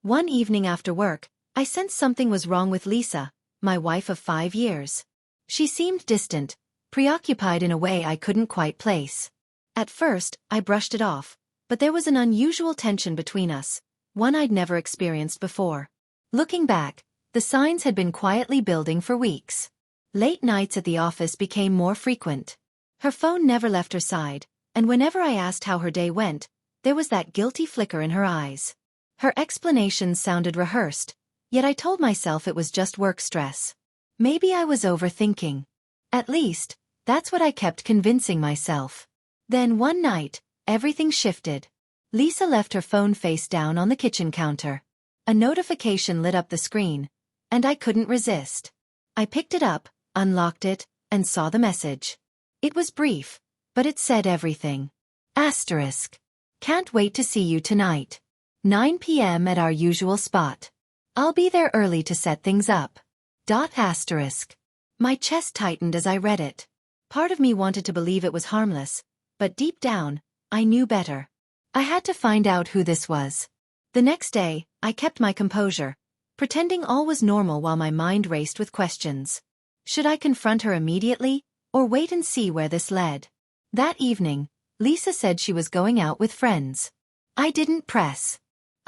One evening after work, I sensed something was wrong with Lisa, my wife of 5 years. She seemed distant, preoccupied in a way I couldn't quite place. At first, I brushed it off, but there was an unusual tension between us, one I'd never experienced before. Looking back, the signs had been quietly building for weeks. Late nights at the office became more frequent. Her phone never left her side, and whenever I asked how her day went, there was that guilty flicker in her eyes. Her explanations sounded rehearsed, yet I told myself it was just work stress. Maybe I was overthinking. At least, that's what I kept convincing myself. Then one night, everything shifted. Lisa left her phone face down on the kitchen counter. A notification lit up the screen, and I couldn't resist. I picked it up, unlocked it, and saw the message. It was brief, but it said everything. Asterisk. Can't wait to see you tonight. 9 p.m. at our usual spot. I'll be there early to set things up. Asterisk. My chest tightened as I read it. Part of me wanted to believe it was harmless, but deep down, I knew better. I had to find out who this was. The next day, I kept my composure, pretending all was normal while my mind raced with questions. Should I confront her immediately, or wait and see where this led? That evening, Lisa said she was going out with friends. I didn't press.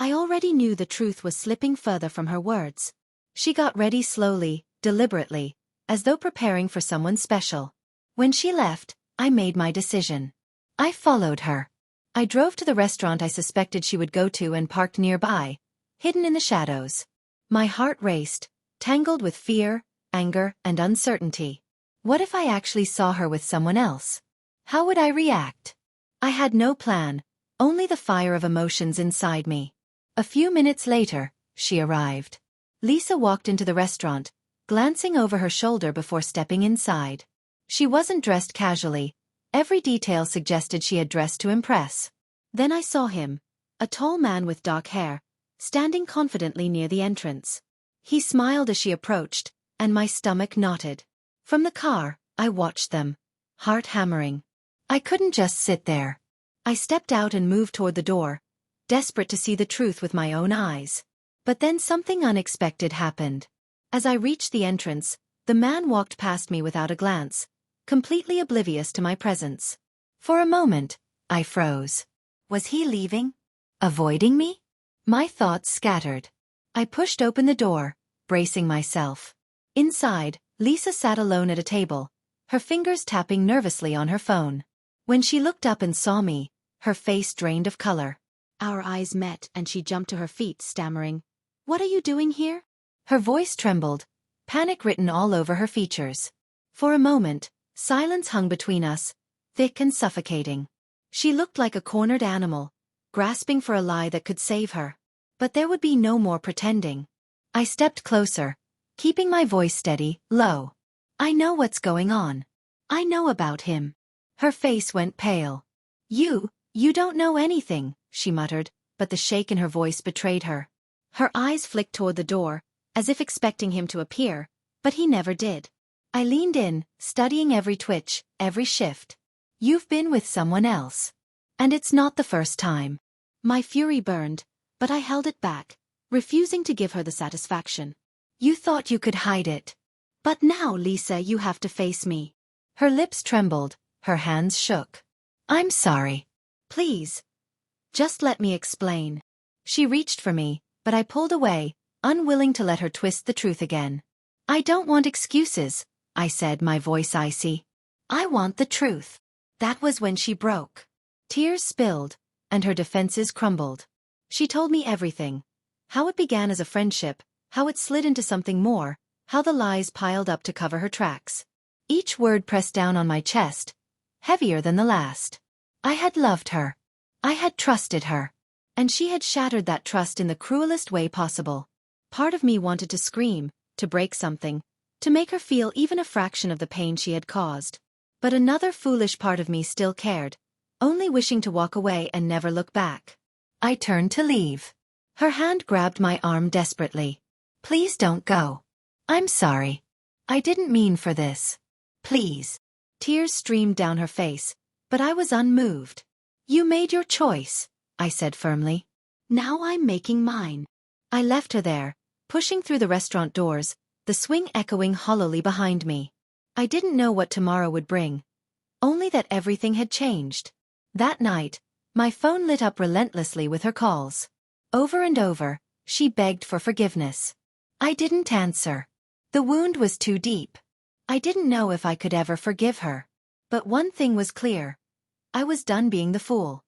I already knew the truth was slipping further from her words. She got ready slowly, deliberately, as though preparing for someone special. When she left, I made my decision. I followed her. I drove to the restaurant I suspected she would go to and parked nearby, hidden in the shadows. My heart raced, tangled with fear, anger, and uncertainty. What if I actually saw her with someone else? How would I react? I had no plan, only the fire of emotions inside me. A few minutes later, she arrived. Lisa walked into the restaurant, glancing over her shoulder before stepping inside. She wasn't dressed casually. Every detail suggested she had dressed to impress. Then I saw him, a tall man with dark hair, standing confidently near the entrance. He smiled as she approached, and my stomach knotted. From the car, I watched them, heart hammering. I couldn't just sit there. I stepped out and moved toward the door, desperate to see the truth with my own eyes. But then something unexpected happened. As I reached the entrance, the man walked past me without a glance, completely oblivious to my presence. For a moment, I froze. Was he leaving? Avoiding me? My thoughts scattered. I pushed open the door, bracing myself. Inside, Lisa sat alone at a table, her fingers tapping nervously on her phone. When she looked up and saw me, her face drained of color. Our eyes met and she jumped to her feet, stammering, "What are you doing here?" Her voice trembled, panic written all over her features. For a moment, silence hung between us, thick and suffocating. She looked like a cornered animal, grasping for a lie that could save her. But there would be no more pretending. I stepped closer, keeping my voice steady, low. "I know what's going on. I know about him." Her face went pale. You don't know anything," she muttered, but the shake in her voice betrayed her. Her eyes flicked toward the door, as if expecting him to appear, but he never did. I leaned in, studying every twitch, every shift. "You've been with someone else. And it's not the first time." My fury burned, but I held it back, refusing to give her the satisfaction. "You thought you could hide it. But now, Lisa, you have to face me." Her lips trembled, her hands shook. "I'm sorry. Please. Just let me explain." She reached for me, but I pulled away, unwilling to let her twist the truth again. "I don't want excuses," I said, my voice icy. "I want the truth." That was when she broke. Tears spilled, and her defenses crumbled. She told me everything. How it began as a friendship, how it slid into something more, how the lies piled up to cover her tracks. Each word pressed down on my chest, heavier than the last. I had loved her. I had trusted her. And she had shattered that trust in the cruelest way possible. Part of me wanted to scream, to break something, to make her feel even a fraction of the pain she had caused. But another foolish part of me still cared, only wishing to walk away and never look back. I turned to leave. Her hand grabbed my arm desperately. "Please don't go. I'm sorry. I didn't mean for this. Please." Tears streamed down her face, but I was unmoved. "You made your choice," I said firmly. "Now I'm making mine." I left her there, pushing through the restaurant doors, the swing echoing hollowly behind me. I didn't know what tomorrow would bring. Only that everything had changed. That night, my phone lit up relentlessly with her calls. Over and over, she begged for forgiveness. I didn't answer. The wound was too deep. I didn't know if I could ever forgive her. But one thing was clear. I was done being the fool.